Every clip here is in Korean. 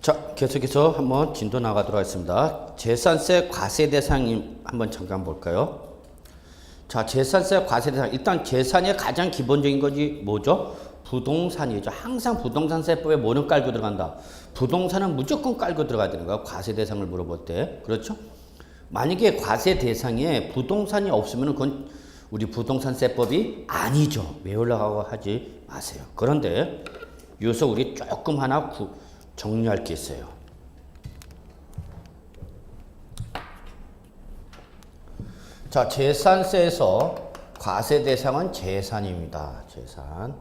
자, 계속해서 한번 진도 나가도록 하겠습니다. 재산세 과세 대상 한번 잠깐 볼까요? 자, 재산세 과세 대상. 일단 재산의 가장 기본적인 것이 뭐죠? 부동산이죠. 항상 부동산세법에 뭐는 깔고 들어간다. 부동산은 무조건 깔고 들어가야 되는 거야. 과세 대상을 물어볼 때. 그렇죠? 만약에 과세 대상에 부동산이 없으면 그건 우리 부동산세법이 아니죠. 외우려고 하지 마세요. 그런데 여기서 우리 조금 하나 정리할 게 있어요. 자, 재산세에서 과세 대상은 재산입니다. 재산.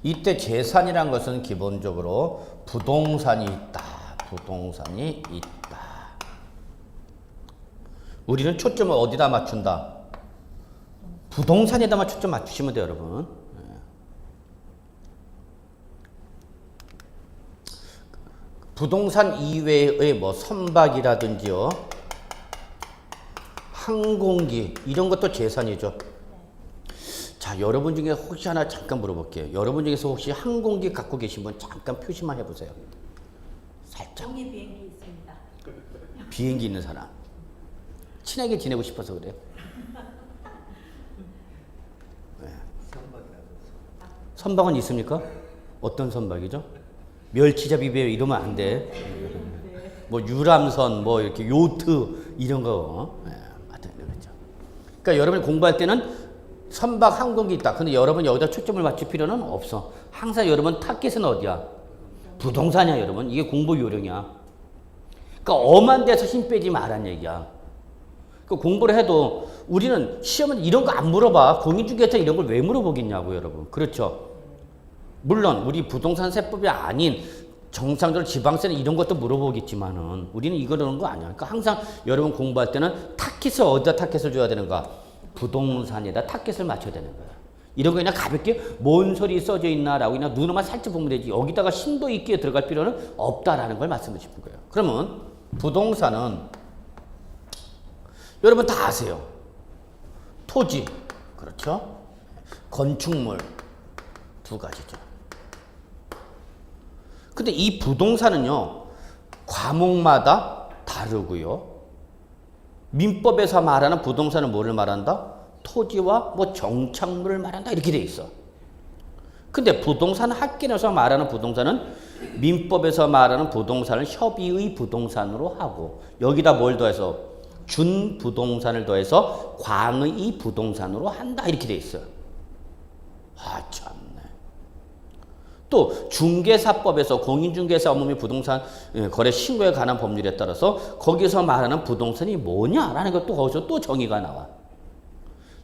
이때 재산이란 것은 기본적으로 부동산이 있다. 부동산이 있다. 우리는 초점을 어디다 맞춘다? 부동산에다만 초점 맞추시면 돼요, 여러분. 부동산 이외의 뭐 선박이라든지요, 항공기 이런 것도 재산이죠. 자, 여러분 중에 혹시 하나 잠깐 물어볼게요. 여러분 중에서 혹시 항공기 갖고 계신 분 잠깐 표시만 해보세요. 살짝. 종이 비행기 있습니다. 비행기 있는 사람. 친하게 지내고 싶어서 그래요. 네. 선박은 있습니까? 어떤 선박이죠? 멸치잡이 배 이러면 안 돼. 뭐 유람선, 뭐 이렇게 요트 이런 거. 네, 그렇죠. 그러니까 여러분이 공부할 때는 선박 항공기 있다. 근데 여러분 여기다 초점을 맞출 필요는 없어. 항상 여러분 타겟은 어디야? 부동산이야, 여러분. 이게 공부 요령이야. 그러니까 엄한 데서 힘 빼지 말란 얘기야. 그 공부를 해도 우리는 시험은 이런 거 안 물어봐. 공인중개사 이런 걸 왜 물어보겠냐고, 여러분. 그렇죠. 물론 우리 부동산 세법이 아닌 정상적으로 지방세는 이런 것도 물어보겠지만은 우리는 이거 그러는 거 아니야. 그러니까 항상 여러분 공부할 때는 타깃을 어디다 타깃을 줘야 되는가? 부동산에다 타깃을 맞춰야 되는 거야. 이런 거 그냥 가볍게 뭔 소리 써져 있나라고 그냥 눈으로만 살짝 보면 되지. 여기다가 심도 있게 들어갈 필요는 없다라는 걸 말씀을 싶은 거예요. 그러면 부동산은 여러분 다 아세요. 토지, 그렇죠? 건축물 두 가지죠. 근데 이 부동산은요, 과목마다 다르고요. 민법에서 말하는 부동산은 뭐를 말한다? 토지와 뭐 정착물을 말한다. 이렇게 돼 있어. 근데 부동산 학계에서 말하는 부동산은 민법에서 말하는 부동산을 협의의 부동산으로 하고 여기다 뭘 더해서 준부동산을 더해서 광의 부동산으로 한다. 이렇게 돼 있어요. 아, 참네. 또 중개사법에서 공인중개사 업무 부동산 거래 신고에 관한 법률에 따라서 거기서 말하는 부동산이 뭐냐라는 것도 거기서 또 정의가 나와.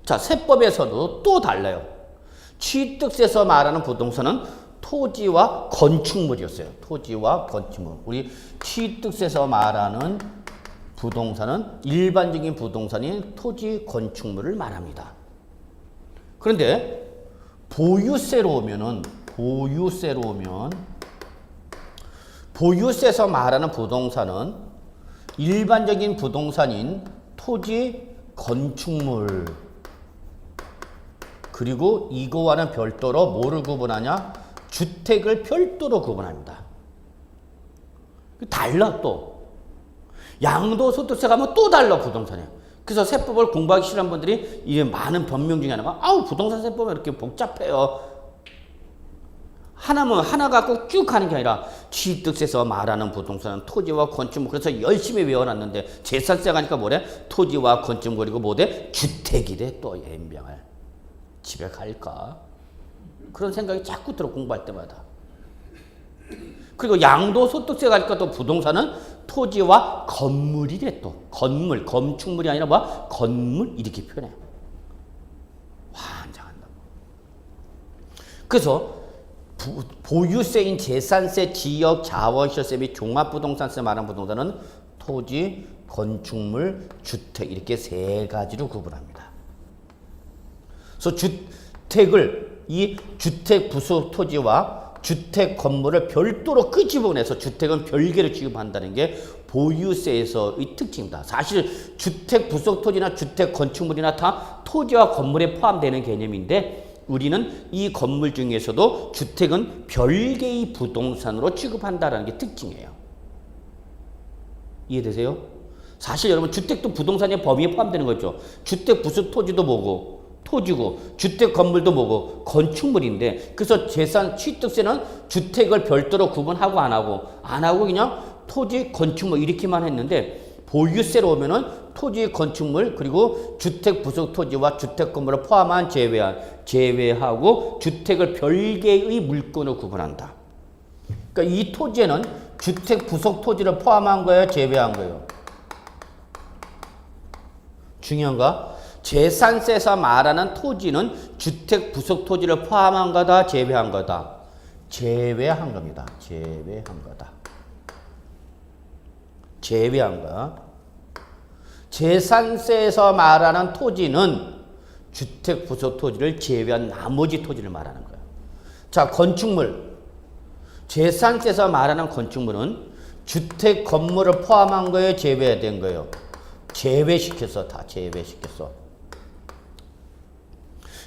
자, 세법에서도 또 달라요. 취득세에서 말하는 부동산은 토지와 건축물이었어요. 토지와 건축물. 우리 취득세에서 말하는 부동산은 일반적인 부동산인 토지, 건축물을 말합니다. 그런데 보유세로 오면 보유세에서 말하는 부동산은 일반적인 부동산인 토지, 건축물 그리고 이거와는 별도로 뭐를 구분하냐? 주택을 별도로 구분합니다. 달라 또. 양도소득세 가면 또 달라 부동산이. 그래서 세법을 공부하기 싫은 분들이 이게 많은 변명 중에 하나가 아우 부동산 세법은 이렇게 복잡해요. 하나 갖고 쭉 가는 게 아니라 취득세에서 말하는 부동산은 토지와 건축물. 그래서 열심히 외워놨는데 재산세 가니까 뭐래? 토지와 건축물 그리고 뭐래? 주택이래. 또 연병을 집에 갈까? 그런 생각이 자꾸 들어 공부할 때마다. 그리고 양도소득세 가니까 또 부동산은 토지와 건물이래. 또 건물, 건축물이 아니라 뭐야? 건물 이렇게 표현해. 환장한다. 그래서 보유세인 재산세, 지역, 자원시설세 및 종합부동산세 말하는 부동산은 토지, 건축물, 주택 이렇게 세 가지로 구분합니다. 그래서 주택을 이 주택 부수 토지와 주택 건물을 별도로 끄집어내서 주택은 별개로 취급한다는 게 보유세에서의 특징입니다. 사실 주택 부속 토지나 주택 건축물이나 다 토지와 건물에 포함되는 개념인데 우리는 이 건물 중에서도 주택은 별개의 부동산으로 취급한다는 게 특징이에요. 이해되세요? 사실 여러분 주택도 부동산의 범위에 포함되는 거죠. 주택 부속 토지도 뭐고 토지고 주택 건물도 뭐고 건축물인데 그래서 재산 취득세는 주택을 별도로 구분하고 안 하고 그냥 토지 건축물 이렇게만 했는데 보유세로 오면은 토지 건축물 그리고 주택 부속 토지와 주택 건물을 포함한 제외하고 주택을 별개의 물건으로 구분한다. 그러니까 이 토지에는 주택 부속 토지를 포함한 거예요, 제외한 거예요. 중요한 거 재산세에서 말하는 토지는 주택 부속 토지를 포함한 거다, 제외한 거다. 제외한 겁니다. 제외한 거다. 제외한 거. 재산세에서 말하는 토지는 주택 부속 토지를 제외한 나머지 토지를 말하는 거예요. 자, 건축물. 재산세에서 말하는 건축물은 주택 건물을 포함한 거에 제외된 거예요. 제외시켰어. 다 제외시켰어.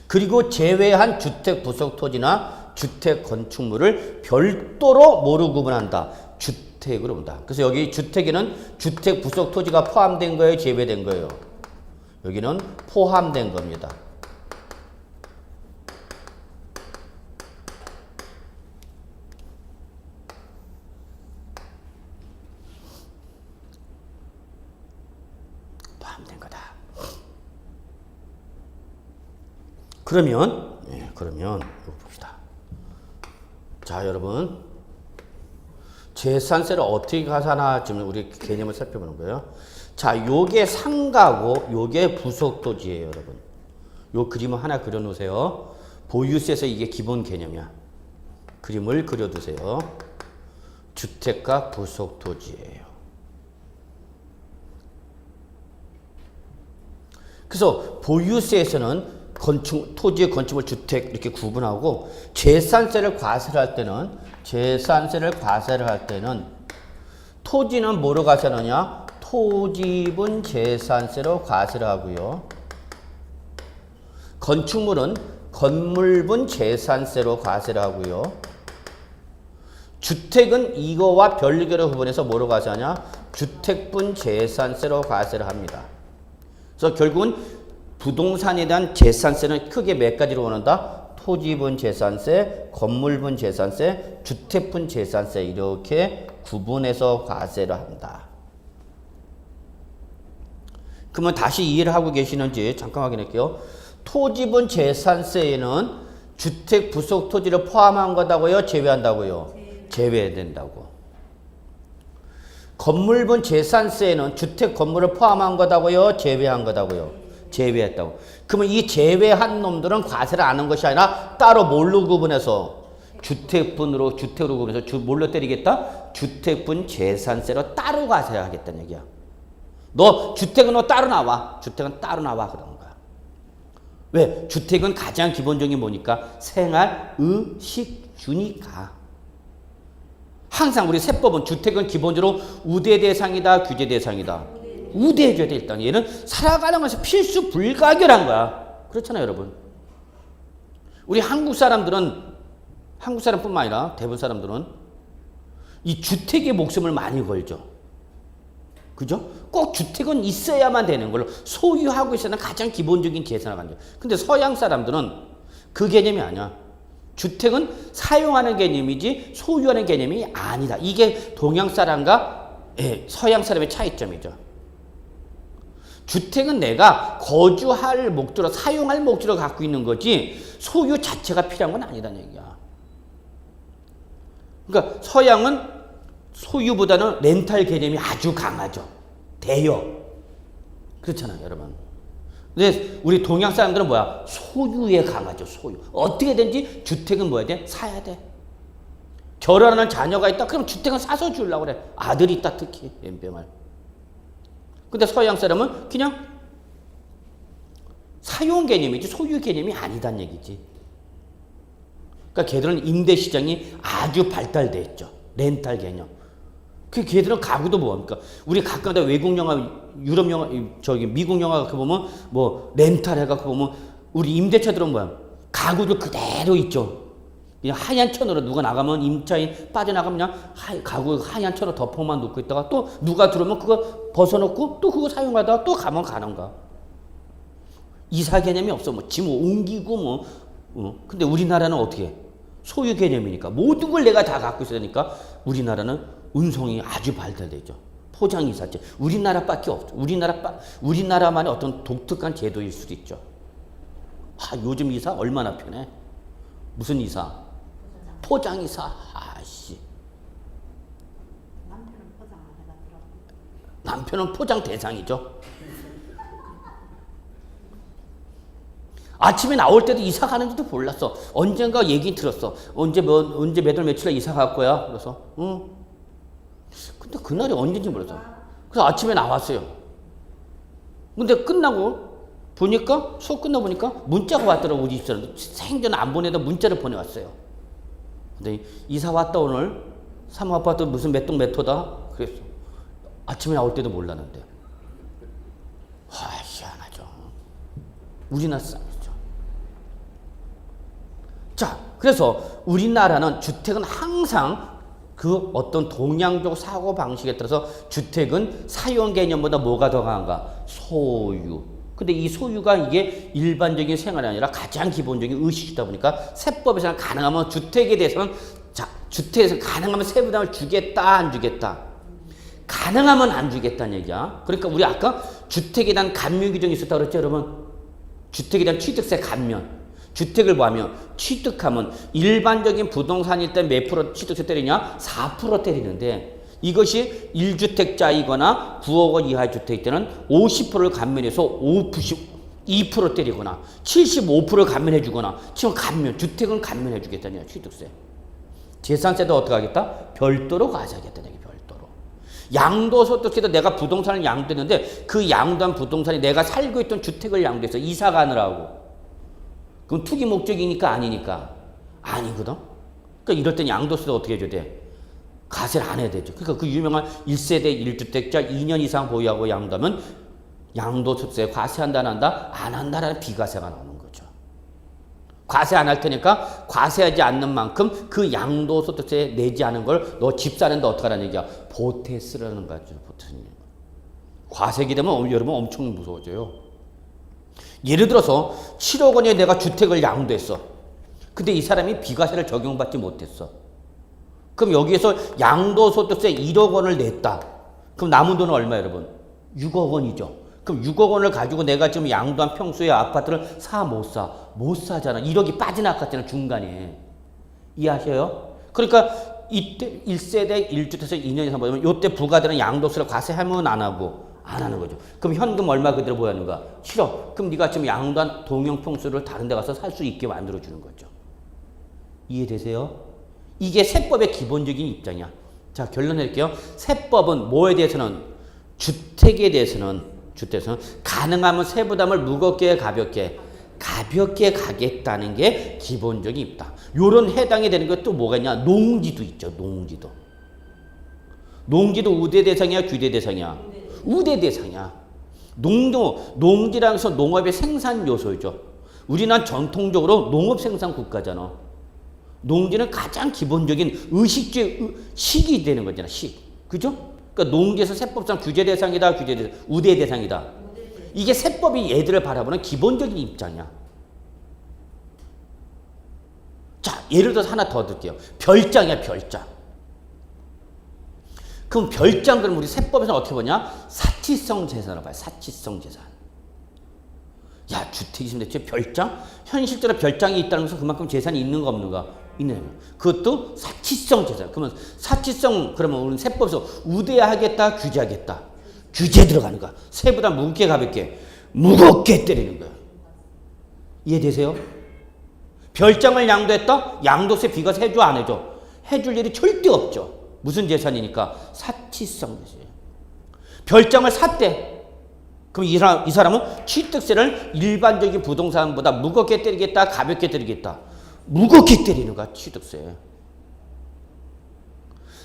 그리고 제외한 주택 부속 토지나 주택 건축물을 별도로 뭐로 구분한다? 주택으로 본다. 그래서 여기 주택에는 주택 부속 토지가 포함된 거예요? 제외된 거예요? 여기는 포함된 겁니다. 포함된 거다. 그러면 이거 봅시다. 자, 여러분. 재산세를 어떻게 계산하나 지금 우리 개념을 살펴보는 거예요. 자, 요게 상가고 요게 부속 토지예요, 여러분. 요 그림을 하나 그려 놓으세요. 보유세에서 이게 기본 개념이야. 그림을 그려 두세요. 주택과 부속 토지예요. 그래서 보유세에서는 토지의 건축물 주택 이렇게 구분하고 재산세를 과세할 때는 토지는 뭐로 과세하느냐? 토지분 재산세로 과세를 하고요. 건축물은 건물분 재산세로 과세를 하고요. 주택은 이거와 별개로 구분해서 뭐로 과세하냐? 주택분 재산세로 과세를 합니다. 그래서 결국은 부동산에 대한 재산세는 크게 몇 가지로 나눈다? 토지분 재산세, 건물분 재산세, 주택분 재산세 이렇게 구분해서 과세를 한다. 그러면 다시 이해를 하고 계시는지 잠깐 확인할게요. 토지분 재산세에는 주택 부속 토지를 포함한 거다고요? 제외한다고요? 제외된다고. 건물분 재산세에는 주택 건물을 포함한 거다고요? 제외한 거다고요? 제외했다고. 그러면 이 제외한 놈들은 과세를 안 한 것이 아니라 따로 뭘로 구분해서 주택으로 구분해서 뭘로 때리겠다? 주택분 재산세로 따로 과세하겠다는 얘기야. 너 주택은 너 따로 나와. 주택은 따로 나와 그러는 거야. 왜? 주택은 가장 기본적인 뭐니까? 생활, 의식 주니까. 항상 우리 세법은 주택은 기본적으로 우대 대상이다, 규제 대상이다. 우대해줘야 돼, 일단. 얘는 살아가는 것이 필수 불가결한 거야. 그렇잖아요, 여러분. 우리 한국 사람뿐만 아니라 대부분 사람들은 이 주택에 목숨을 많이 걸죠. 그죠? 꼭 주택은 있어야만 되는 걸로 소유하고 있어야 하는 가장 기본적인 재산을 가져. 근데 서양 사람들은 그 개념이 아니야. 주택은 사용하는 개념이지 소유하는 개념이 아니다. 이게 동양 사람과 서양 사람의 차이점이죠. 주택은 내가 거주할 목적으로 사용할 목적으로 갖고 있는 거지 소유 자체가 필요한 건 아니다는 얘기야. 그러니까 서양은 소유보다는 렌탈 개념이 아주 강하죠. 대여. 그렇잖아요, 여러분. 근데 우리 동양 사람들은 뭐야? 소유에 강하죠, 소유. 어떻게든지 주택은 뭐야 돼? 사야 돼. 결혼하는 자녀가 있다? 그럼 주택은 사서 주려고 그래. 아들이 있다, 특히. 엠병을. 근데 서양 사람은 그냥 사용 개념이지 소유 개념이 아니다는 얘기지. 그러니까 걔들은 임대 시장이 아주 발달돼 있죠. 렌탈 개념. 그 걔들은 가구도 뭡니까? 우리 가끔가다 외국 영화, 유럽 영화, 미국 영화 그 보면 뭐 렌탈 해갖고 보면 우리 임대차들은 뭐야? 가구도 그대로 있죠. 그냥 하얀 천으로 누가 나가면 임차인 빠져나가면 그냥 가구 하얀 천으로 덮어만 놓고 있다가 또 누가 들어오면 그거 벗어놓고 또 그거 사용하다가 또 가면 가는가. 이사 개념이 없어. 뭐 짐 옮기고 뭐. 근데 우리나라는 어떻게 해? 소유 개념이니까 모든 걸 내가 다 갖고 있어야 되니까 우리나라는 운송이 아주 발달되어 있죠. 포장 이사제. 우리나라밖에 없죠. 우리나라만의 어떤 독특한 제도일 수도 있죠. 요즘 이사 얼마나 편해? 무슨 이사? 포장 이사. 아씨. 남편은 포장 안 해봤더라고. 남편은 포장 대상이죠. 아침에 나올 때도 이사 가는지도 몰랐어. 언젠가 얘기 들었어. 언제 몇 월 며칠에 이사 갈 거야? 그래서 응. 근데 그날이 언제인지 몰랐어. 그래서 아침에 나왔어요. 근데 끝나고 보니까 수업 끝나고 보니까 문자가 왔더라고. 우리 집사람 생전 안 보내다 문자를 보내왔어요. 근데 이사 왔다 오늘 3호 아파트 무슨 몇 동 몇 호다 그랬어. 아침에 나올 때도 몰랐는데. 희한하죠. 우리나라 사람이죠. 자, 그래서 우리나라는 주택은 항상 그 어떤 동양적 사고 방식에 따라서 주택은 사용 개념보다 뭐가 더 강한가? 소유. 근데 이 소유가 이게 일반적인 생활이 아니라 가장 기본적인 의식이다 보니까 세법에서는 가능하면 주택에 대해서는 주택에서 가능하면 세부담을 주겠다 안 주겠다. 가능하면 안 주겠다는 얘기야. 그러니까 우리 아까 주택에 대한 감면 규정이 있었다 그랬죠, 여러분? 주택에 대한 취득세 감면. 주택을 뭐하면 취득하면 일반적인 부동산일 때 몇 프로 취득세 때리냐? 4% 때리는데 이것이 1주택자이거나 9억 원 이하의 주택일 때는 50%를 감면해서 2% 때리거나 75%를 감면해 주거나 지금 주택은 감면해 주겠다냐 취득세. 재산세도 어떻게 하겠다? 별도로 가져야겠다는 얘기. 별도로. 양도소득세도 내가 부동산을 양도했는데 그 양도한 부동산이 내가 살고 있던 주택을 양도해서 이사 가느라고. 그럼 투기 목적이니까 아니니까? 아니거든? 그러니까 이럴 땐 양도세도 어떻게 해줘야 돼? 과세를 안 해야 되죠. 그러니까 그 유명한 1세대 1주택자 2년 이상 보유하고 양도하면 양도소득세 과세한다 안 한다? 안 한다라는 비과세가 나오는 거죠. 과세 안 할 테니까 과세하지 않는 만큼 그 양도소득세 내지 않은 걸 너 집 사는데 어떻게 하라는 얘기야? 보태 쓰라는 거죠. 보태. 과세기 되면 여러분 엄청 무서워져요. 예를 들어서 7억 원에 내가 주택을 양도했어. 근데 이 사람이 비과세를 적용받지 못했어. 그럼 여기에서 양도소득세 1억 원을 냈다. 그럼 남은 돈은 얼마 여러분? 6억 원이죠. 그럼 6억 원을 가지고 내가 지금 양도한 평수의 아파트를 못 사. 못 사잖아. 1억이 빠져나갔잖아 중간에. 이해하셔요? 그러니까 이때 1세대 1주택에서 2년 이상 보면 이때 부과되는 양도세를 과세하면 안 하고 안 하는 거죠. 그럼 현금 얼마 그대로 보유하는가? 7억. 그럼 네가 지금 양도한 동형 평수를 다른 데 가서 살 수 있게 만들어 주는 거죠. 이해되세요? 이게 세법의 기본적인 입장이야. 자, 결론 내릴게요. 세법은 뭐에 대해서는 주택에 대해서는 가능하면 세부담을 무겁게 가볍게 가겠다는 게 기본적인 입장. 요런 해당이 되는 것도 뭐가 있냐? 농지도 있죠. 농지도 우대 대상이야, 규대 대상이야? 우대 대상이야. 농지라는 것은 농업의 생산 요소죠. 우리는 전통적으로 농업 생산 국가잖아. 농지는 가장 기본적인 식이 되는 거잖아. 그죠? 그러니까 농지에서 세법상 규제 대상이다, 우대 대상이다. 이게 세법이 얘들을 바라보는 기본적인 입장이야. 자, 예를 들어서 하나 더 들게요. 별장이야, 별장. 그럼 별장, 그럼 우리 세법에서 어떻게 보냐? 사치성 재산을 봐요. 사치성 재산. 야, 주택이 있으면 대체 별장? 현실적으로 별장이 있다는 것은 그만큼 재산이 있는가 없는가? 있는. 그것도 사치성 재산. 그러면 사치성, 그러면 우리는 세법에서 우대하겠다, 규제하겠다. 규제 들어가는 거야. 세부담 무겁게 가볍게. 무겁게 때리는 거야. 이해되세요? 별장을 양도했다? 양도세 비과세 해줘, 안 해줘? 해줄 일이 절대 없죠. 무슨 재산이니까? 사치성 재산이에요. 별장을 샀대. 그럼 이 사람은 취득세를 일반적인 부동산보다 무겁게 때리겠다, 가볍게 때리겠다? 무겁게 때리는 거야, 취득세.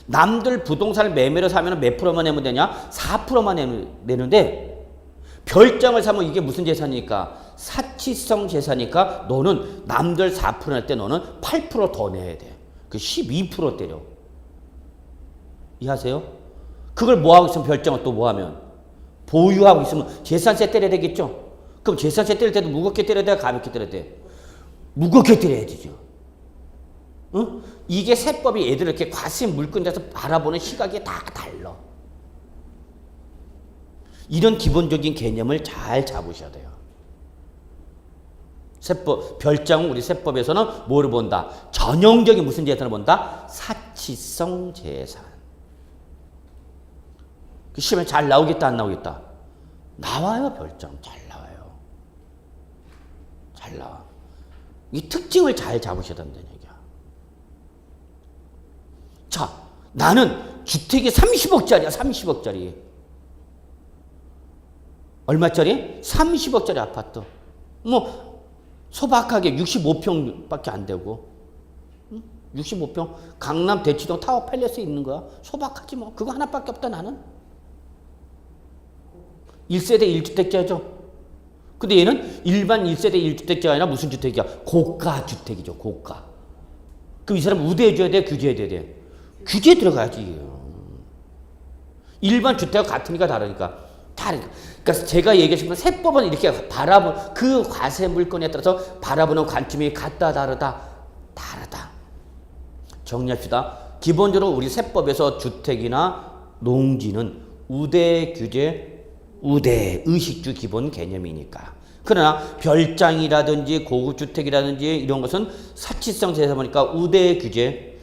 남들 부동산을 매매로 사면 몇 프로만 내면 되냐? 4%만 내는데 별장을 사면 이게 무슨 재산이니까? 사치성 재산이니까 너는 남들 4% 낼 때 너는 8% 더 내야 돼. 그 12% 때려. 이해하세요? 그걸 뭐 하고 있으면 별장을 또 뭐 하면? 보유하고 있으면 재산세 때려야 되겠죠? 그럼 재산세 때릴 때도 무겁게 때려야 돼? 가볍게 때려야 돼? 무겁게 때려야 되죠. 응? 이게 세법이 애들을 이렇게 과세 물건에서 바라보는 시각이 다 달라. 이런 기본적인 개념을 잘 잡으셔야 돼요. 세법, 별장은 우리 세법에서는 뭐를 본다? 전형적인 무슨 재산을 본다? 사치성 재산. 그 시험에 잘 나오겠다, 안 나오겠다? 나와요, 별장. 잘 나와요. 잘 나와. 이 특징을 잘 잡으셔야 된다는 얘기야. 자, 나는 주택이 30억짜리야, 30억짜리. 얼마짜리? 30억짜리 아파트. 뭐 소박하게 65평밖에 안 되고, 65평 강남 대치동 타워 팰리스에 있는 거야. 소박하지 뭐. 그거 하나밖에 없다 나는. 1세대 1주택자죠. 근데 얘는 일반 1세대 1주택자가 아니라 무슨 주택이야? 고가 주택이죠. 고가. 그럼 이 사람 우대해줘야 돼? 규제해줘야 돼? 규제에 들어가야지. 일반 주택과 같으니까 다르니까. 그러니까 제가 얘기하신 건 세법은 이렇게 바라보는 그 과세 물건에 따라서 바라보는 관점이 같다 다르다. 정리합시다. 기본적으로 우리 세법에서 주택이나 농지는 우대 규제, 우대 의식주 기본 개념이니까. 그러나 별장이라든지 고급 주택이라든지 이런 것은 사치성 재산이니까 우대 규제.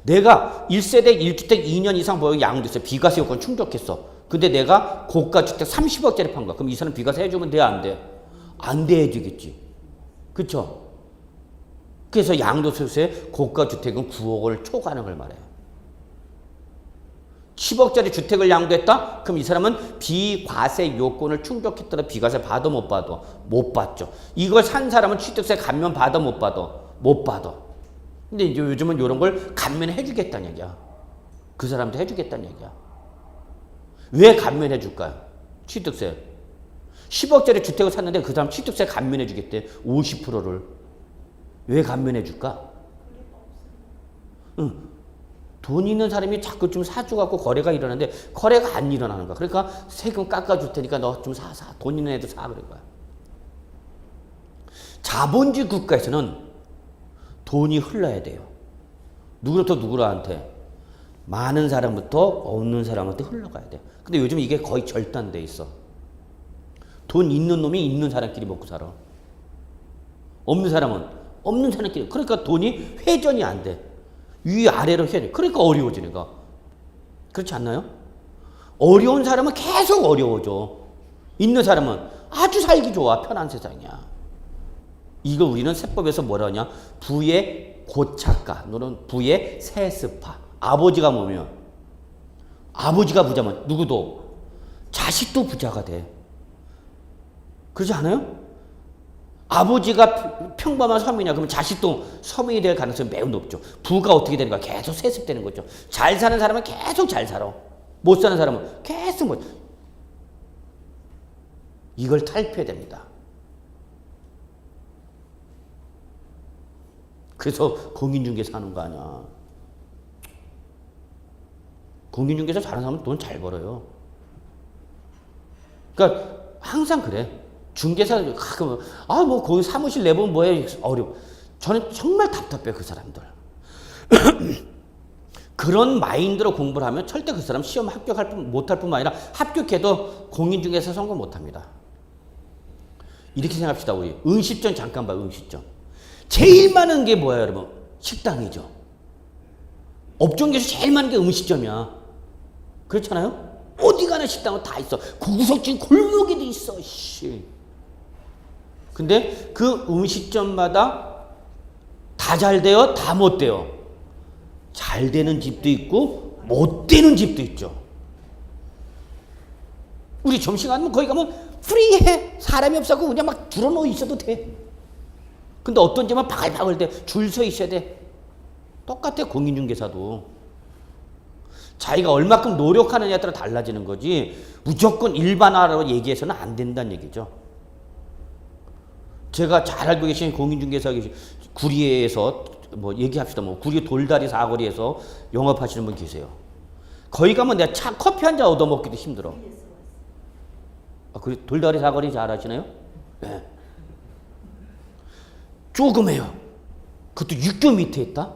내가 1세대 1주택 2년 이상 보유 양도세 비과세 요건 충족했어. 근데 내가 고가 주택 30억짜리 판 거야. 그럼 이 사람 비과세 해주면 돼? 안 돼? 안 돼 해주겠지. 그쵸? 그래서 양도소득세 고가 주택은 9억을 초과하는 걸 말해요. 10억짜리 주택을 양도했다? 그럼 이 사람은 비과세 요건을 충족했더라. 비과세 받아 못 받아? 못 받죠. 이걸 산 사람은 취득세 감면 받아 못 받아? 못 받아. 근데 이제 요즘은 이런 걸 감면해 주겠다는 얘기야. 그 사람도 해주겠다는 얘기야. 왜 감면해 줄까요? 취득세. 10억짜리 주택을 샀는데 그 사람 취득세 감면해 주겠대. 50%를. 왜 감면해 줄까? 돈 있는 사람이 자꾸 좀 사줘갖고 거래가 일어나는데 거래가 안 일어나는 거야. 그러니까 세금 깎아줄 테니까 너 좀 사. 돈 있는 애도 사. 그런 거야. 자본주의 국가에서는 돈이 흘러야 돼요. 누구로부터 누구한테? 많은 사람부터 없는 사람한테 흘러가야 돼. 근데 요즘 이게 거의 절단돼 있어. 돈 있는 놈이 있는 사람끼리 먹고 살아. 없는 사람은 없는 사람끼리. 그러니까 돈이 회전이 안 돼. 위아래로 회전. 그러니까 어려워지는 거. 그렇지 않나요? 어려운 사람은 계속 어려워져. 있는 사람은 아주 살기 좋아. 편한 세상이야. 이거 우리는 세법에서 뭐라 하냐? 부의 고착가, 너는 부의 세습화. 아버지가 뭐면? 아버지가 부자면 누구도? 자식도 부자가 돼. 그러지 않아요? 아버지가 평범한 서민이야. 그러면 자식도 서민이 될 가능성이 매우 높죠. 부가 어떻게 되는 거야? 계속 세습되는 거죠. 잘 사는 사람은 계속 잘 살아. 못 사는 사람은 계속 못. 이걸 탈피해야 됩니다. 그래서 공인중개사 하는 거 아니야. 공인중개사 잘하는 사람은 돈 잘 벌어요. 그러니까 항상 그래. 중개사 가끔 뭐 거기 사무실 내보면 뭐해 어려워. 저는 정말 답답해 그 사람들. 그런 마인드로 공부를 하면 절대 그 사람 시험 합격할 못할 뿐만 아니라 합격해도 공인중개사 성공 못합니다. 이렇게 생각합시다. 우리 음식점 잠깐 봐. 음식점 제일 많은 게 뭐야 여러분? 식당이죠. 업종에서 제일 많은 게 음식점이야. 그렇잖아요? 어디 가나 식당은 다 있어. 구석진 골목에도 있어. 씨. 근데 그 음식점마다 다 잘 돼요? 다 못 돼요? 잘 되는 집도 있고 못 되는 집도 있죠. 우리 점심 가면 거기 가면 프리해. 사람이 없어서 그냥 막 줄어놓어 있어도 돼. 근데 어떤 집은 바글바글 돼. 줄 서 있어야 돼. 똑같아 공인중개사도. 자기가 얼마큼 노력하느냐에 따라 달라지는 거지 무조건 일반화로 얘기해서는 안 된다는 얘기죠. 제가 잘 알고 계신 공인중개사 구리에서 뭐 얘기합시다. 뭐 구리 돌다리 사거리에서 영업하시는 분 계세요. 거기 가면 내가 커피 한 잔 얻어먹기도 힘들어. 아, 그 돌다리 사거리 잘 아시나요? 네. 조그매요. 그것도 육교 밑에 있다.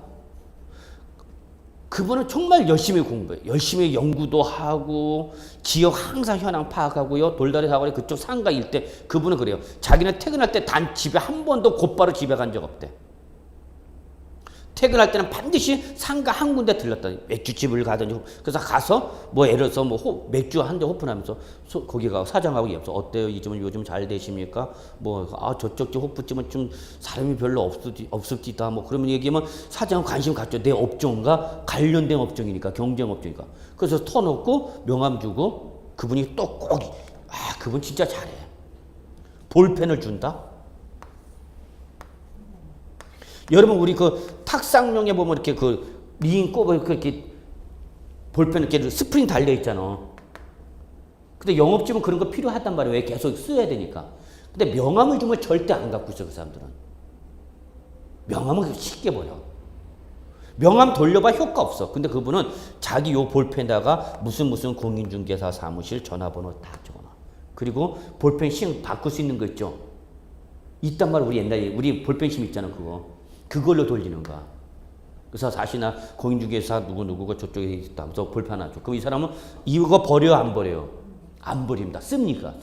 그분은 정말 열심히 공부해요. 열심히 연구도 하고 지역 항상 현황 파악하고요. 돌다리 사거리 그쪽 상가 일대 그분은 그래요. 자기는 퇴근할 때 단 집에 한 번도 곧바로 집에 간 적 없대. 퇴근할 때는 반드시 상가 한 군데 들렀다. 맥주집을 가든지 그래서 가서 뭐 예를 들어서 뭐 맥주 한 잔 오픈하면서 거기 가 사장하고 얘기해서 어때요? 이 집은 요즘 잘 되십니까? 뭐 저쪽 집 호프집은 좀 사람이 별로 없읍디다. 뭐 그러면 얘기하면 사장은 관심 갖죠. 내 업종과 관련된 업종이니까 경쟁 업종이니까. 그래서 터놓고 명함 주고 그분이 또 꼭 그분 진짜 잘해. 볼펜을 준다. 여러분 우리 그 탁상용에 보면 이렇게 그 미인 꼽아 이렇게 볼펜 이렇게 스프링 달려 있잖아. 근데 영업집은 그런 거 필요하단 말이에요. 왜 계속 써야 되니까. 근데 명함을 주면 절대 안 갖고 있어 그 사람들은. 명함은 쉽게 버려. 명함 돌려봐 효과 없어. 근데 그분은 자기 요 볼펜에다가 무슨 공인중개사 사무실 전화번호 다 적어놔. 그리고 볼펜 싱 바꿀 수 있는 거 있죠. 있단 말이야. 우리 옛날에 우리 볼펜 심 있잖아 그거. 그걸로 돌리는 거야. 그래서 다시나 공인중개사 누구가 저쪽에 있다. 그래서 볼펜 하나 줘. 그럼 이 사람은 이거 버려요 안 버려요? 안 버립니다. 씁니다.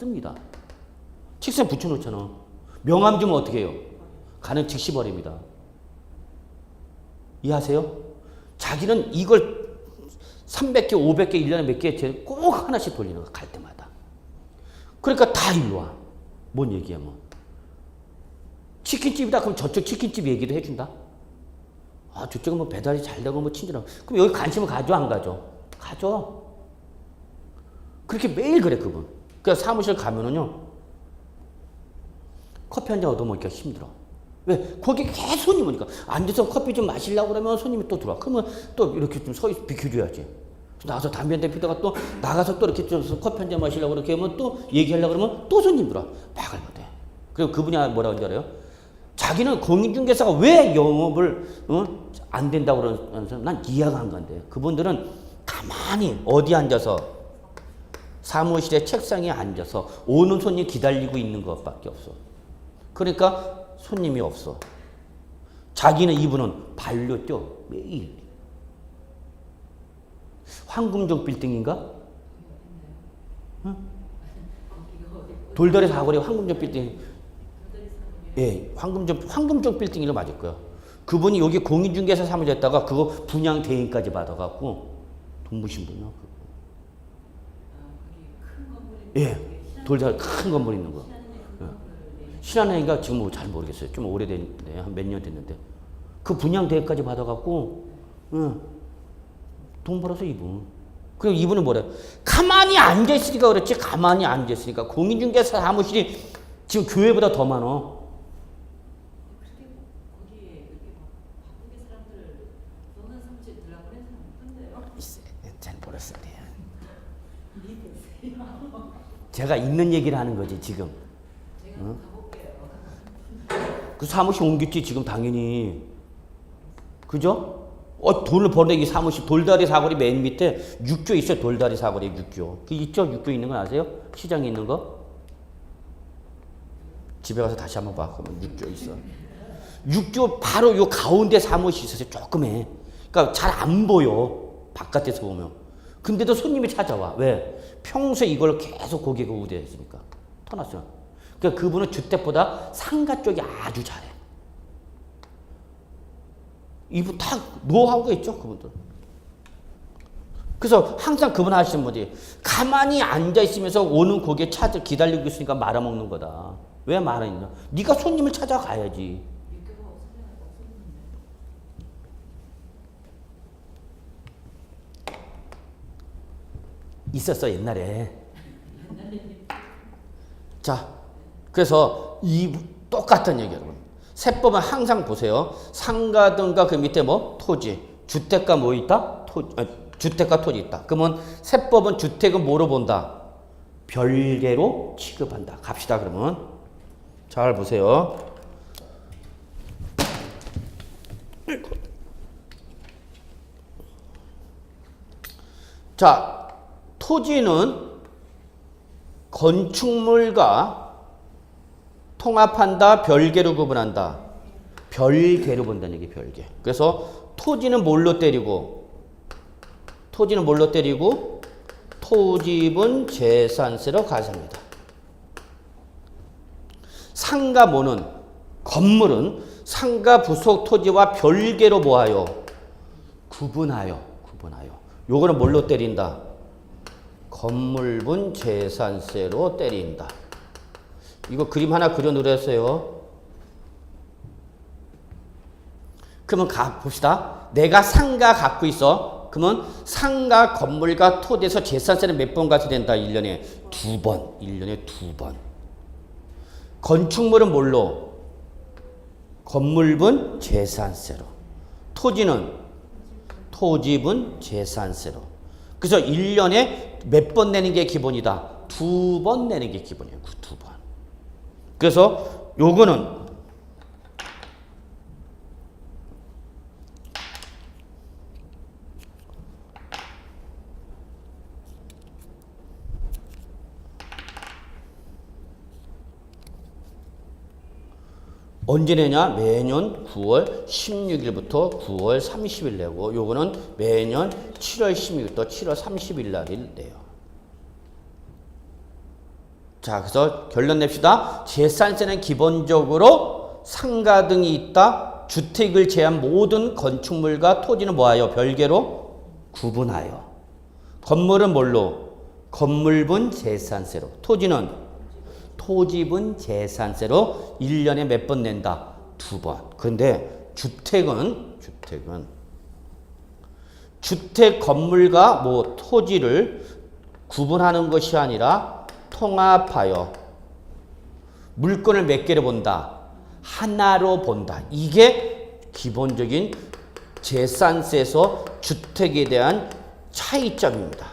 책상 붙여놓잖아. 명함 주면 어떻게 해요? 가는 즉시 버립니다. 이해하세요? 자기는 이걸 300개, 500개, 1년에 몇 개 꼭 하나씩 돌리는 거야. 갈 때마다. 그러니까 다 일로 와. 뭔 얘기하면. 치킨집이다. 그럼 저쪽 치킨집 얘기도 해준다. 저쪽은 뭐 배달이 잘 되고 뭐 친절하고. 그럼 여기 관심을 가져 안 가져? 가져. 그렇게 매일 그래 그분. 그러니까 사무실 가면은요. 커피 한 잔 얻어먹기가 힘들어. 왜? 거기 계속 손님 오니까. 앉아서 커피 좀 마시려고 그러면 손님이 또 들어와. 그러면 또 이렇게 좀 서 비켜줘야지. 나가서 담배 한 대 피다가 또 나가서 또 이렇게 좀 커피 한 잔 마시려고 그렇게 하면 또 얘기하려고 그러면 또 손님 들어와. 막을 못해. 그리고 그분이 뭐라고 하는지 알아요? 자기는 공인중개사가 왜 영업을 안 된다고 그러는 사람 난 이해가 안 간대. 그분들은 가만히 어디 앉아서 사무실에 책상에 앉아서 오는 손님 기다리고 있는 것밖에 없어. 그러니까 손님이 없어. 자기는 이분은 발로 뛰어 매일. 황금종 빌딩인가? 응? 돌다리 사거리 황금종 빌딩. 예, 황금종 빌딩이로 맞을 거야. 그분이 여기 공인중개사 사무실 했다가 그거 분양 대행까지 받아갖고 돈 부신 분이야. 예, 돌다리 큰 건물 있는 거. 신한은행인가 지금 뭐 잘 모르겠어요. 좀 오래됐는데 한 몇 년 됐는데 그 분양 대행까지 받아갖고 돈 벌어서 이분. 그리고 이분은 뭐래? 가만히 앉아 있으니까 그렇지. 가만히 앉아 있으니까 공인중개사 사무실이 지금 교회보다 더 많어. 잘 모르겠어요. 제가 있는 얘기를 하는 거지 지금. 그 사무실 옮겼지 지금 당연히. 그죠? 돈을 버는 이 사무실 돌다리 사거리 맨 밑에 육교 있어요. 돌다리 사거리 육교. 그 있죠? 육교 있는 거 아세요? 시장에 있는 거? 집에 가서 다시 한번 봐. 그러면 육교 있어. 육교 바로 요 가운데 사무실 있어요. 조그매. 그러니까 잘 안 보여. 바깥에서 보면. 근데도 손님이 찾아와. 왜? 평소에 이걸 계속 고객을 우대했으니까. 터놨어요. 그러니까 그분은 주택보다 상가 쪽이 아주 잘해. 이분 다 노하우가 있죠, 그분들. 그래서 항상 그분 하시는 분이 가만히 앉아 있으면서 오는 고객 기다리고 있으니까 말아먹는 거다. 왜 말아있냐? 네가 손님을 찾아가야지. 있었어 옛날에. 자, 그래서 이 똑같은 얘기 여러분. 세법은 항상 보세요. 상가등과 그 밑에 뭐 토지, 주택가 뭐 있다? 주택과 토지 있다. 그러면 세법은 주택은 뭐로 본다? 별개로 취급한다. 갑시다 그러면. 잘 보세요. 자, 토지는 건축물과 통합한다, 별개로 구분한다. 별개로 본다는 얘기, 별개. 그래서 토지는 뭘로 때리고, 토지분 재산세로 가상이다. 상가 뭐는, 건물은 상가 부속 토지와 별개로 뭐하여? 구분하여. 요거는 뭘로 때린다? 건물분 재산세로 때린다. 이거 그림 하나 그려 놓으랬어요. 그러면 봅시다. 내가 상가 갖고 있어. 그러면 상가 건물과 토지에서 재산세는 몇 번 가서 된다? 1년에 2번. 1년에 2번. 건축물은 뭘로? 건물분 재산세로. 토지는 토지분 재산세로. 그래서 1년에 몇 번 내는 게 기본이다? 2번 내는 게 기본이에요. 2번. 그래서 요거는 언제 내냐? 매년 9월 16일부터 9월 30일 내고, 요거는 매년 7월 16일부터 7월 30일 날을 내요. 자, 그래서 결론 냅시다. 재산세는 기본적으로 상가 등이 있다. 주택을 제한 모든 건축물과 토지는 뭐하여? 별개로 구분하여. 건물은 뭘로? 건물분 재산세로. 토지는 토지분 재산세로 1년에 몇 번 낸다? 2번. 근데 주택은 주택 건물과 뭐 토지를 구분하는 것이 아니라 통합하여 물건을 몇 개로 본다? 하나로 본다. 이게 기본적인 재산세에서 주택에 대한 차이점입니다.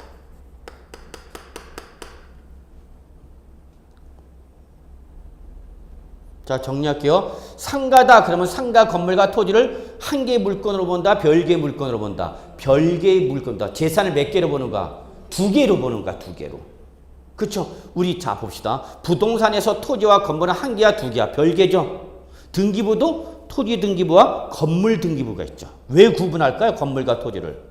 자, 정리할게요. 상가다 그러면 상가 건물과 토지를 한 개의 물건으로 본다, 별개의 물건으로 본다. 별개의 물건이다. 재산을 몇 개로 보는가? 2개로 보는가? 2개로. 그렇죠? 우리 자 봅시다. 부동산에서 토지와 건물은 한 개야, 2개야? 별개죠. 등기부도 토지 등기부와 건물 등기부가 있죠. 왜 구분할까요? 건물과 토지를.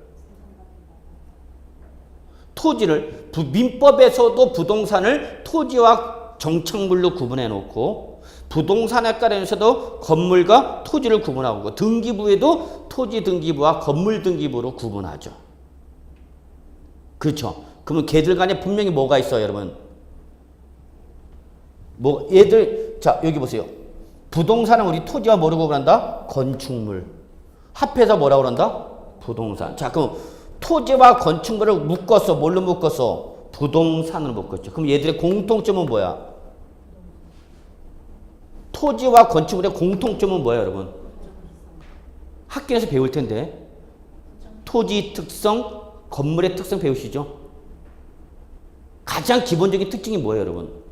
토지를 민법에서도 부동산을 토지와 정착물로 구분해 놓고, 부동산에 따라서도 건물과 토지를 구분하고, 등기부에도 토지 등기부와 건물 등기부로 구분하죠. 그렇죠? 그러면 걔들 간에 분명히 뭐가 있어요, 여러분? 뭐 얘들 자 여기 보세요. 부동산은 우리 토지와 뭐로 구분한다? 건축물. 합해서 뭐라고 그런다? 부동산. 자, 그럼 토지와 건축물을 묶었어. 뭘로 묶었어? 부동산으로 묶었죠. 그럼 얘들의 공통점은 뭐야? 토지와 건축물의 공통점은 뭐예요, 여러분? 학교에서 배울 텐데. 토지 특성, 건물의 특성 배우시죠? 가장 기본적인 특징이 뭐예요, 여러분?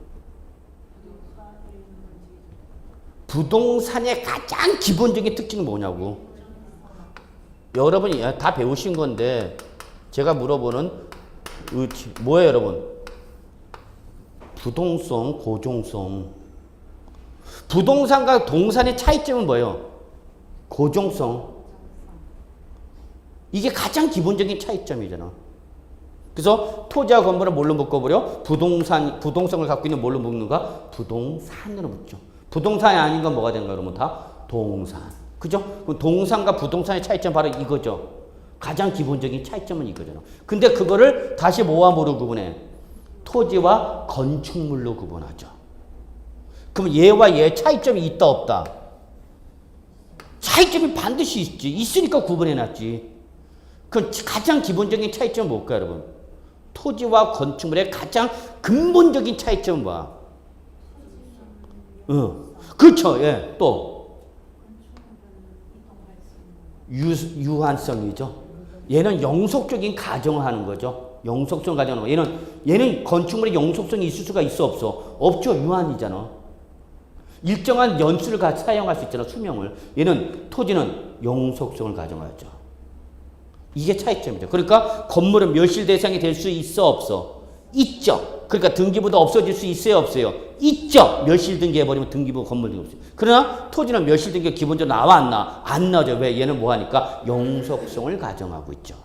부동산의 가장 기본적인 특징은 뭐냐고. 여러분이 다 배우신 건데 제가 물어보는 뭐예요, 여러분? 부동성, 고정성. 부동산과 동산의 차이점은 뭐예요? 고정성. 이게 가장 기본적인 차이점이잖아. 그래서 토지와 건물을 뭘로 묶어버려? 부동성을 갖고 있는 뭘로 묶는가? 부동산으로 묶죠. 부동산이 아닌 건 뭐가 되는가 그러면 다 동산. 그죠? 그럼 동산과 부동산의 차이점 바로 이거죠. 가장 기본적인 차이점은 이거잖아. 근데 그거를 다시 뭐와 뭐로 구분해? 토지와 건축물로 구분하죠. 그럼 얘와 얘의 차이점이 있다 없다? 차이점이 반드시 있지. 있으니까 구분해놨지. 그럼 가장 기본적인 차이점은 뭘까요, 여러분? 토지와 건축물의 가장 근본적인 차이점은 뭐야? 그렇죠. 예. 또 유한성이죠. 얘는 영속적인 가정을 하는 거죠. 영속성 가정하는 거. 얘는 건축물에 영속성이 있을 수가 있어 없어? 없죠. 유한이잖아. 일정한 연수를 사용할 수 있잖아. 수명을. 얘는 토지는 영속성을 가정하죠. 이게 차이점이죠. 그러니까 건물은 멸실 대상이 될 수 있어 없어? 있죠. 그러니까 등기부도 없어질 수 있어요 없어요? 있죠. 멸실 등기해버리면 등기부 건물 등기 없어요. 그러나 토지는 멸실 등기가 기본적으로 나와 안 나? 안 나죠. 왜? 얘는 뭐 하니까 영속성을 가정하고 있죠.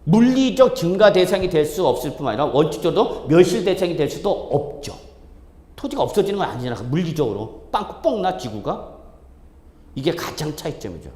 물리적 증가 대상이 될 수 없을 뿐만 아니라 원칙적으로 멸실 대상이 될 수도 없죠. 토지가 없어지는 건 아니잖아. 물리적으로 빵꾸 뽕나 지구가. 이게 가장 차이점이죠.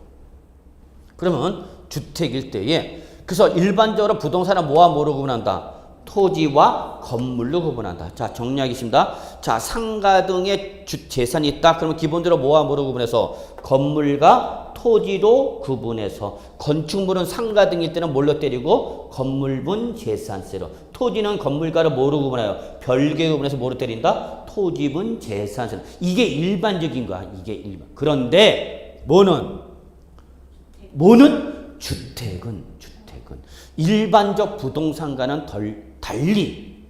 그러면 주택일 때에 그래서 일반적으로 부동산은 뭐와 뭐로 구분한다? 토지와 건물로 구분한다. 자, 정리하겠습니다. 자, 상가 등의 재산이 있다. 그러면 기본적으로 뭐와 뭐로 구분해서 건물과 토지로 구분해서 건축물은 상가 등일 때는 뭘로 때리고 건물분 재산세로 토지는 건물가를 뭐로 구분해요? 별개 구분해서 뭐로 때린다? 토지분 재산세로. 이게 일반적인 거야. 이게 일반. 그런데 뭐는 주택은 일반적 부동산과는 달리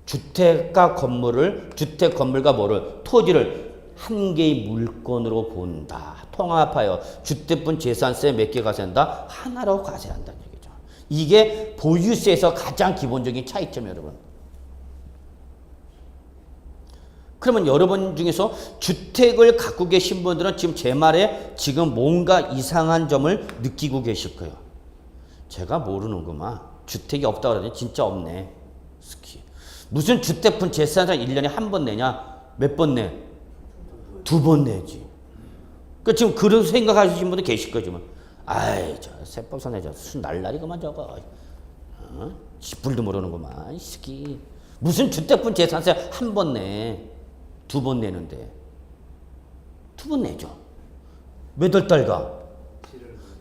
주택 건물과 뭐를 토지를 한 개의 물건으로 본다. 통합하여 주택분 재산세 몇 개 과세한다? 하나로 과세한다는 얘기죠. 이게 보유세에서 가장 기본적인 차이점이에요, 여러분. 그러면 여러분 중에서 주택을 갖고 계신 분들은 지금 제 말에 지금 뭔가 이상한 점을 느끼고 계실 거예요. 제가 모르는구만. 주택이 없다고 그러더니 진짜 없네. 스키. 무슨 주택분 재산세 1년에 한 번 내냐? 몇 번 내? 2번 내지. 그 지금 그런 생각하시는 분도 계실 거지만, 아이, 저 세법사네 저 순 날라리구만 저거. 불도 모르는구만. 스키. 무슨 주택분 재산세 한 번 내? 2번 내는데. 2번 내죠. 몇 월 달가?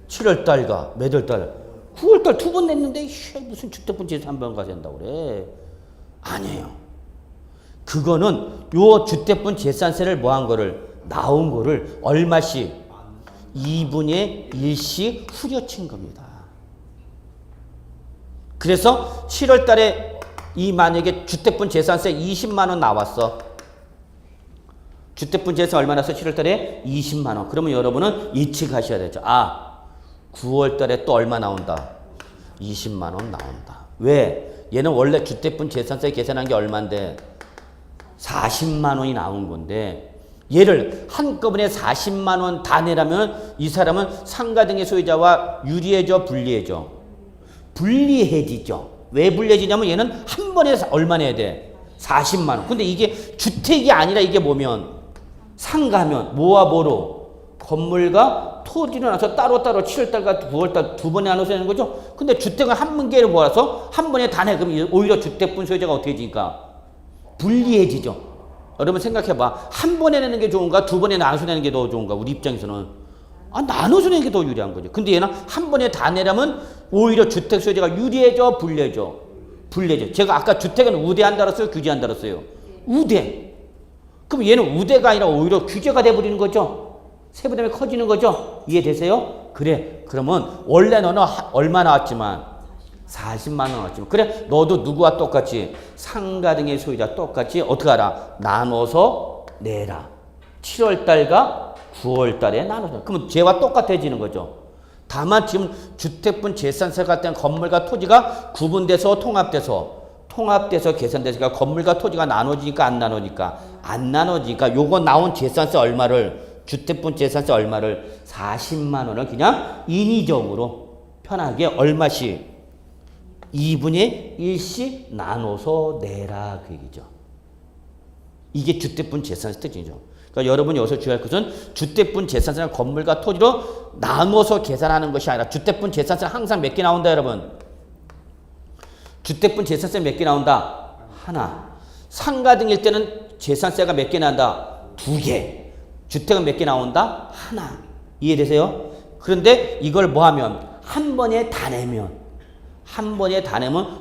7월 달가. 몇 월 달? 9월 달 2번 냈는데 무슨 주택분 재산 한 번 가진다고 그래. 아니에요. 그거는 요 주택분 재산세를 뭐한 거를 나온 거를 얼마씩 2분의 1씩 후려친 겁니다. 그래서 7월 달에 이 만약에 주택분 재산세 20만 원 나왔어. 주택분 재산 얼마 나왔어? 7월 달에 20만 원. 그러면 여러분은 예측하셔야 되죠. 9월 달에 또 얼마 나온다? 20만 원 나온다. 왜? 얘는 원래 주택분 재산세 계산한 게 얼마인데 40만 원이 나온 건데 얘를 한꺼번에 40만 원 다 내라면 이 사람은 상가 등의 소유자와 유리해져 불리해져? 불리해지죠. 왜 불리해지냐면 얘는 한 번에 얼마 내야 돼? 40만 원. 근데 이게 주택이 아니라 이게 뭐면 상가면 뭐와 뭐로? 건물과 토지를 나눠서 따로따로 7월달과 9월달 2번에 나눠서 내는 거죠. 근데 주택은 한 개를 모아서 한 번에 다 내. 그럼 오히려 주택분 소유자가 어떻게 되니까? 불리해지죠. 여러분 생각해봐. 한 번에 내는 게 좋은가? 2번에 나눠서 내는 게 더 좋은가? 우리 입장에서는. 나눠서 내는 게 더 유리한 거죠. 근데 얘는 한 번에 다 내려면 오히려 주택 소유자가 유리해져? 불리해져? 불리해져. 제가 아까 주택은 우대한다 그랬어요? 규제한다 그랬어요? 우대. 그럼 얘는 우대가 아니라 오히려 규제가 돼버리는 거죠. 세부담이 커지는 거죠? 이해되세요? 그래. 그러면 원래 너는 얼마 나왔지만 40만 원 나왔지만 그래. 너도 누구와 똑같이 상가 등의 소유자 똑같이 어떻게 하라? 나눠서 내라. 7월 달과 9월 달에 나눠서. 그러면 쟤와 똑같아지는 거죠. 다만 지금 주택분 재산세 같은 건물과 토지가 구분돼서 통합돼서 계산돼서 건물과 토지가 나눠지니까 안 나눠지니까 안 나눠지니까 요거 나온 재산세 얼마를 주택분 재산세 얼마를 40만 원을 그냥 인위적으로 편하게 얼마씩 2분의 1씩 나눠서 내라 그 얘기죠. 이게 주택분 재산세 특징이죠. 그러니까 여러분이 여기서 주의할 것은 주택분 재산세는 건물과 토지로 나눠서 계산하는 것이 아니라 주택분 재산세는 항상 몇 개 나온다 여러분? 주택분 재산세 몇 개 나온다? 하나. 상가 등일 때는 재산세가 몇 개 나온다? 2개. 주택은 몇 개 나온다? 하나. 이해되세요? 그런데 이걸 뭐 하면? 한 번에 다 내면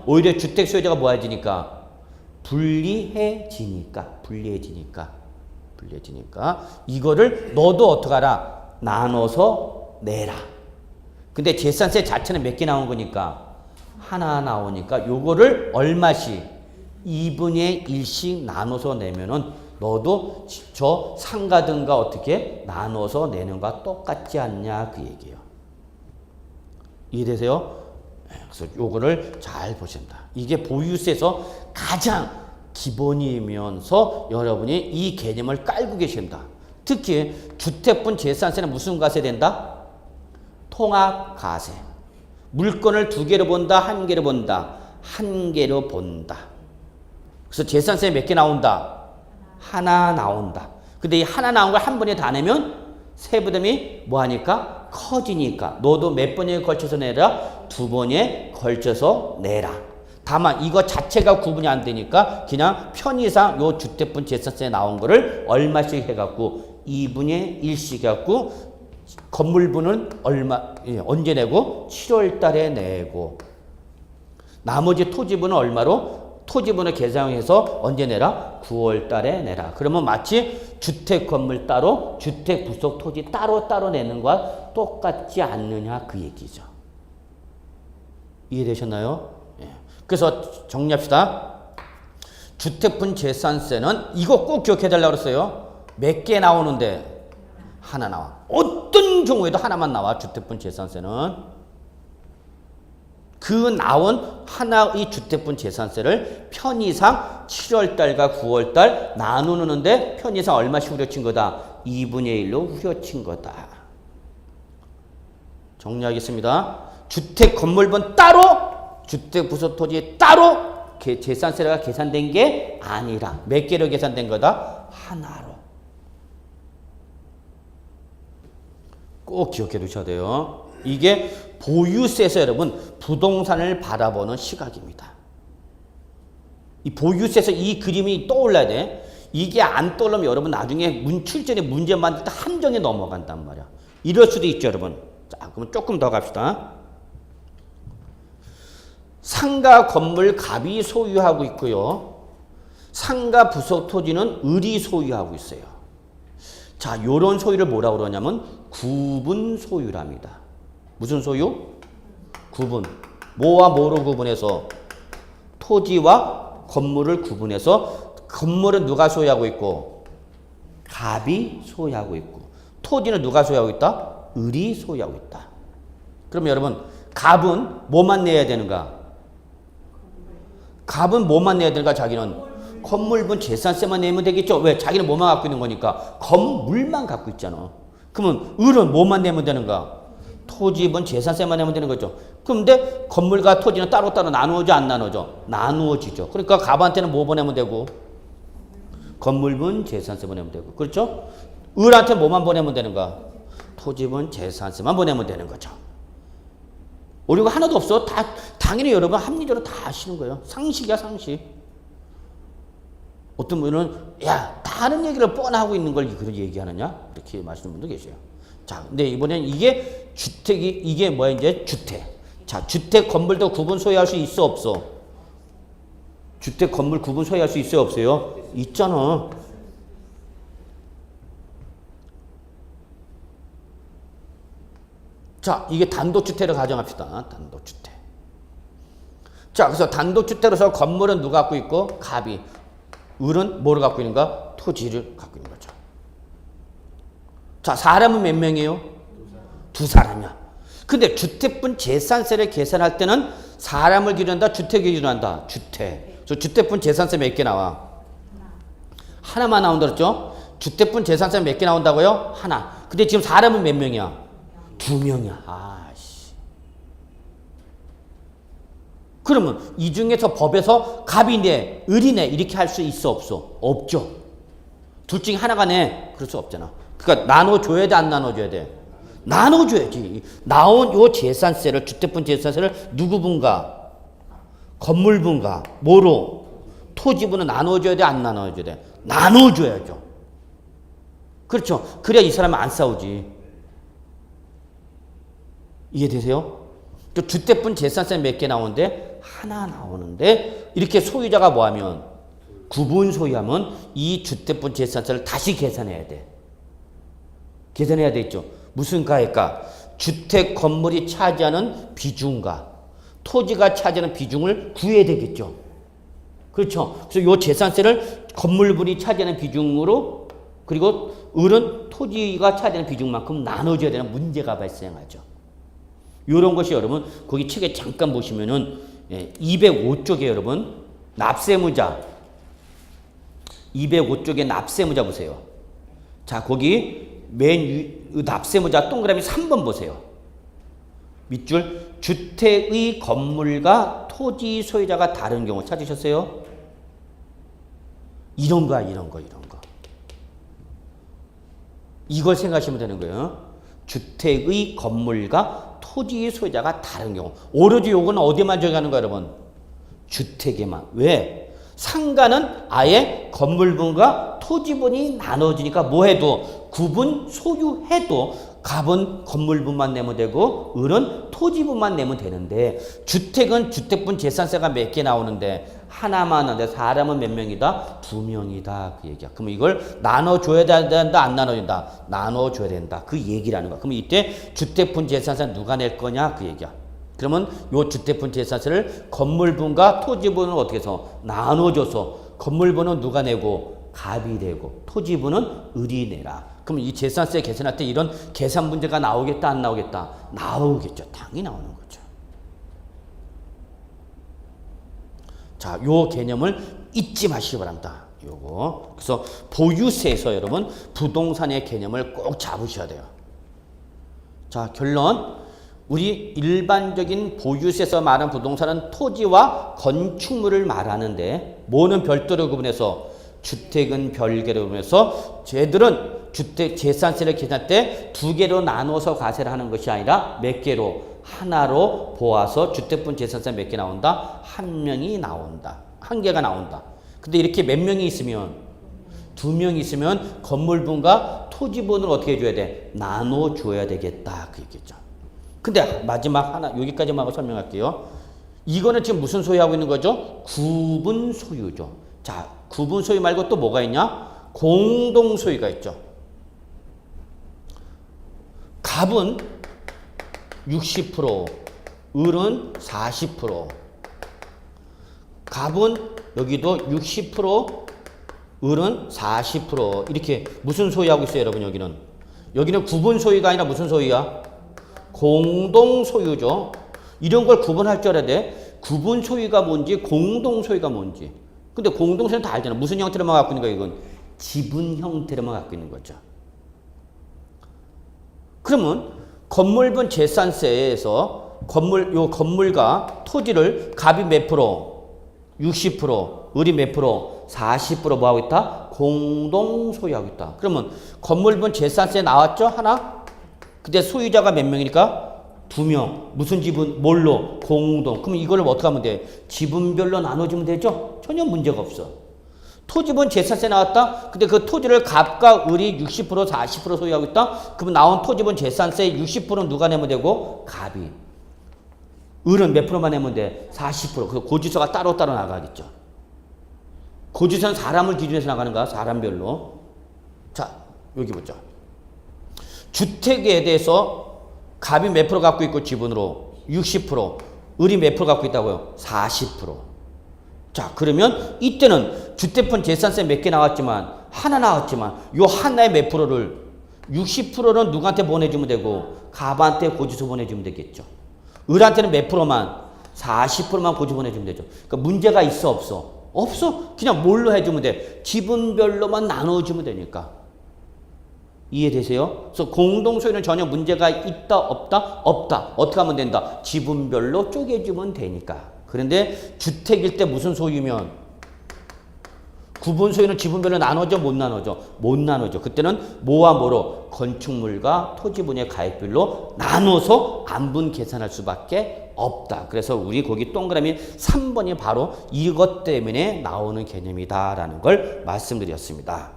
오히려 주택 소유자가 뭐 해지니까? 불리해지니까. 이거를 너도 어떡하라? 나눠서 내라. 근데 재산세 자체는 몇 개 나온 거니까 하나 나오니까 요거를 얼마씩 2분의 1씩 나눠서 내면은 너도 저 상가등과 어떻게 나눠서 내는 거와 똑같지 않냐 그 얘기예요. 이해되세요? 그래서 요거를 잘 보십니다. 이게 보유세에서 가장 기본이면서 여러분이 이 개념을 깔고 계십니다. 특히 주택분 재산세는 무슨 과세 된다? 통합과세. 물건을 두 개로 본다, 한 개로 본다, 한 개로 본다. 그래서 재산세 몇 개 나온다? 하나 나온다. 근데 이 하나 나온 걸 한 번에 다 내면 세부담이 뭐하니까? 커지니까 너도 몇 번에 걸쳐서 내라? 두 번에 걸쳐서 내라. 다만 이거 자체가 구분이 안 되니까 그냥 편의상 요 주택분 재산세 나온 거를 얼마씩 해갖고 2분의 1씩 해갖고 건물분은 얼마, 언제 내고? 7월 달에 내고 나머지 토지분은 얼마로? 토지분을 계산해서 언제 내라? 9월 달에 내라. 그러면 마치 주택 건물 따로 주택 부속 토지 따로 내는 것과 똑같지 않느냐 그 얘기죠. 이해되셨나요? 예. 그래서 정리합시다. 주택분 재산세는 이거 꼭 기억해 달라고 그랬어요. 몇 개 나오는데 하나 나와. 어떤 경우에도 하나만 나와. 주택분 재산세는. 그 나온 하나의 주택분 재산세를 편의상 7월달과 9월달 나누는데 편의상 얼마씩 후려친 거다? 2분의 1로 후려친 거다. 정리하겠습니다. 주택 건물분 따로 주택 부속 토지 따로 재산세가 계산된 게 아니라 몇 개로 계산된 거다? 하나로. 꼭 기억해 두셔야 돼요. 이게 보유세에서 여러분 부동산을 바라보는 시각입니다. 이 보유세에서 이 그림이 떠올라야 돼. 이게 안 떠오르면 여러분 나중에 출제에 문제 만들 때 함정에 넘어간단 말이야. 이럴 수도 있죠 여러분. 자, 그럼 조금 더 갑시다. 상가 건물 갑이 소유하고 있고요. 상가 부속 토지는 을이 소유하고 있어요. 자, 요런 소유를 뭐라고 그러냐면 구분 소유랍니다. 무슨 소유? 구분. 뭐와 뭐로 구분해서? 토지와 건물을 구분해서 건물은 누가 소유하고 있고? 갑이 소유하고 있고. 토지는 누가 소유하고 있다? 을이 소유하고 있다. 그럼 여러분, 갑은 뭐만 내야 되는가? 갑은 뭐만 내야 되는가? 자기는 건물분 재산세만 내면 되겠죠? 왜? 자기는 뭐만 갖고 있는 거니까? 건물만 갖고 있잖아. 그러면 을은 뭐만 내면 되는가? 토지분 재산세만 내면 되는 거죠. 그런데 건물과 토지는 따로따로 나누어져 안 나누어져? 나누어지죠. 그러니까 갑한테는 뭐 보내면 되고? 건물분 재산세 보내면 되고. 그렇죠? 을한테 뭐만 보내면 되는가? 토지분 재산세만 보내면 되는 거죠. 오류가 하나도 없어. 다 당연히 여러분 합리적으로 다 아시는 거예요. 상식이야 상식. 어떤 분은 야 다른 얘기를 뻔하고 있는 걸 그런 얘기하느냐 이렇게 말씀하시는 분도 계세요. 자, 근데 이번엔 이게 주택이 이게 뭐야 이제 주택. 자, 주택 건물도 구분 소유할 수 있어 없어? 주택 건물 구분 소유할 수 있어요 없어요? 있잖아. 자, 이게 단독주택을 가정합시다. 단독주택. 자, 그래서 단독주택으로서 건물은 누가 갖고 있고 갑이. 을은 뭐를 갖고 있는가? 토지를 갖고 있는 거죠. 자, 사람은 몇 명이에요? 두 사람이야. 근데 주택분 재산세를 계산할 때는 사람을 기준한다, 주택을 기준한다. 주택. 그래서 주택분 재산세 몇 개 나와? 하나만 나온다 그랬죠? 주택분 재산세 몇 개 나온다고요? 하나. 근데 지금 사람은 몇 명이야? 두 명이야. 아씨. 그러면 이 중에서 법에서 갑이네, 을이네 이렇게 할 수 있어 없어? 없죠. 둘 중에 하나가 네. 그럴 수 없잖아. 그러니까 나눠줘야 돼, 안 나눠줘야 돼? 나눠줘야지. 나온 요 재산세를, 주택분 재산세를 누구 분가? 건물분가. 뭐로? 토지분은 나눠줘야 돼, 안 나눠줘야 돼? 나눠줘야죠. 그렇죠. 그래야 이 사람은 안 싸우지. 이해되세요? 주택분 재산세 몇 개 나오는데? 하나 나오는데 이렇게 소유자가 뭐하면? 구분 소유하면 이 주택분 재산세를 다시 계산해야 돼. 계산해야 되겠죠. 무슨 가액가? 주택 건물이 차지하는 비중과 토지가 차지하는 비중을 구해야 되겠죠. 그렇죠. 그래서 요 재산세를 건물분이 차지하는 비중으로 그리고 을은 토지가 차지하는 비중만큼 나눠줘야 되는 문제가 발생하죠. 요런 것이 여러분 거기 책에 잠깐 보시면은 205쪽에 여러분 납세무자 205쪽에 납세무자 보세요. 자, 거기 납세무자 동그라미 3번 보세요. 밑줄 주택의 건물과 토지 소유자가 다른 경우 찾으셨어요? 이런 거. 이걸 생각하시면 되는 거예요. 주택의 건물과 토지 소유자가 다른 경우. 오로지 요거는 어디만 적용하는 거예요, 여러분? 주택에만. 왜? 상가는 아예 건물분과 토지분이 나눠지니까 뭐 해도 구분 소유해도 갑은 건물분만 내면 되고 을은 토지분만 내면 되는데 주택은 주택분 재산세가 몇 개 나오는데 하나만 하는데 사람은 몇 명이다? 2명이다. 그 얘기야. 그럼 이걸 나눠줘야 된다? 안 나눠준다? 나눠줘야 된다. 그 얘기라는 거야. 그럼 이때 주택분 재산세 누가 낼 거냐? 그 얘기야. 그러면 요 주택분 재산세를 건물분과 토지분은 어떻게 해서 나눠줘서 건물분은 누가 내고 갑이 되고 토지분은 을이 내라. 그럼 이 재산세 계산할 때 이런 계산 문제가 나오겠다 안 나오겠다? 나오겠죠. 당연히 나오는 거죠. 자, 요 개념을 잊지 마시기 바랍니다. 요거. 그래서 보유세에서 여러분 부동산의 개념을 꼭 잡으셔야 돼요. 자, 결론. 우리 일반적인 보유세에서 말하는 부동산은 토지와 건축물을 말하는데 뭐는 별도로 구분해서 주택은 별개로 구분해서 쟤들은 주택 재산세를 계산할 때 2개로 나눠서 과세를 하는 것이 아니라 몇 개로? 하나로 보아서 주택분 재산세 몇 개 나온다? 1명이 나온다. 1개가 나온다. 근데 이렇게 몇 명이 있으면 2명이 있으면 건물분과 토지분을 어떻게 해줘야 돼? 나눠줘야 되겠다. 그 얘기죠. 근데 마지막 하나 여기까지만 하고 설명할게요. 이거는 지금 무슨 소유하고 있는 거죠? 구분 소유죠. 자, 구분 소유 말고 또 뭐가 있냐? 공동 소유가 있죠. 갑은 60%, 을은 40%. 갑은 여기도 60%, 을은 40%. 이렇게 무슨 소유하고 있어요, 여러분? 여기는 구분 소유가 아니라 무슨 소유야? 공동 소유죠. 이런 걸 구분할 줄 알아야 돼. 구분 소유가 뭔지, 공동 소유가 뭔지. 근데 공동 소유는 다 알잖아. 무슨 형태로만 갖고 있는 거야, 이건? 지분 형태로만 갖고 있는 거죠. 그러면 건물분 재산세에서 건물과 토지를 갑이 몇 프로? 60%, 을이 몇 프로? 40% 뭐 하고 있다? 공동 소유하고 있다. 그러면 건물분 재산세 나왔죠? 하나? 근데 소유자가 몇 명이니까? 2명. 무슨 지분? 뭘로? 공동. 그럼 이걸 어떻게 하면 돼? 지분별로 나눠주면 되죠? 전혀 문제가 없어. 토지분 재산세 나왔다? 근데 그 토지를 갑과 을이 60%, 40% 소유하고 있다? 그럼 나온 토지분 재산세 60%는 누가 내면 되고? 갑이. 을은 몇 프로만 내면 돼? 40%. 그 고지서가 따로따로 나가겠죠. 고지서는 사람을 기준해서 나가는 거야. 사람별로. 자, 여기 보자. 주택에 대해서 갑이 몇 프로 갖고 있고 지분으로 60%, 을이 몇 프로 갖고 있다고요? 40%. 자, 그러면 이때는 주택분 재산세 몇 개 나왔지만 하나 나왔지만 요 하나의 몇 프로를 60%는 누구한테 보내주면 되고 갑한테 고지서 보내주면 되겠죠. 을한테는 몇 프로만? 40%만 고지서 보내주면 되죠. 그러니까 문제가 있어 없어? 없어. 그냥 뭘로 해주면 돼? 지분별로만 나눠주면 되니까. 이해되세요? 그래서 공동소유는 전혀 문제가 있다 없다? 없다. 어떻게 하면 된다? 지분별로 쪼개주면 되니까. 그런데 주택일 때 무슨 소유면? 구분 소유는 지분별로 나눠져 못 나눠져? 못 나눠져. 그때는 뭐와 뭐로? 건축물과 토지분의 가액별로 나눠서 안분 계산할 수밖에 없다. 그래서 우리 거기 동그라미 3번이 바로 이것 때문에 나오는 개념이다라는 걸 말씀드렸습니다.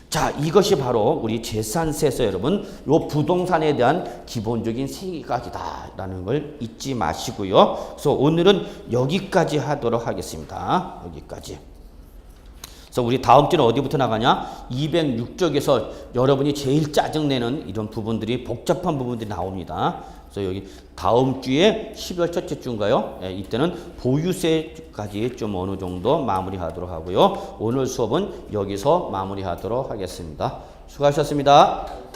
자, 이것이 바로 우리 재산세에서 여러분 요 부동산에 대한 기본적인 생각이다라는 걸 잊지 마시고요. 그래서 오늘은 여기까지 하도록 하겠습니다. 여기까지. 그래서 우리 다음 주는 어디부터 나가냐? 206쪽에서 여러분이 제일 짜증내는 이런 부분들이 복잡한 부분들이 나옵니다. 그래서 여기 다음 주에 12월 첫째 주인가요? 예, 이때는 보유세까지 좀 어느 정도 마무리하도록 하고요. 오늘 수업은 여기서 마무리하도록 하겠습니다. 수고하셨습니다.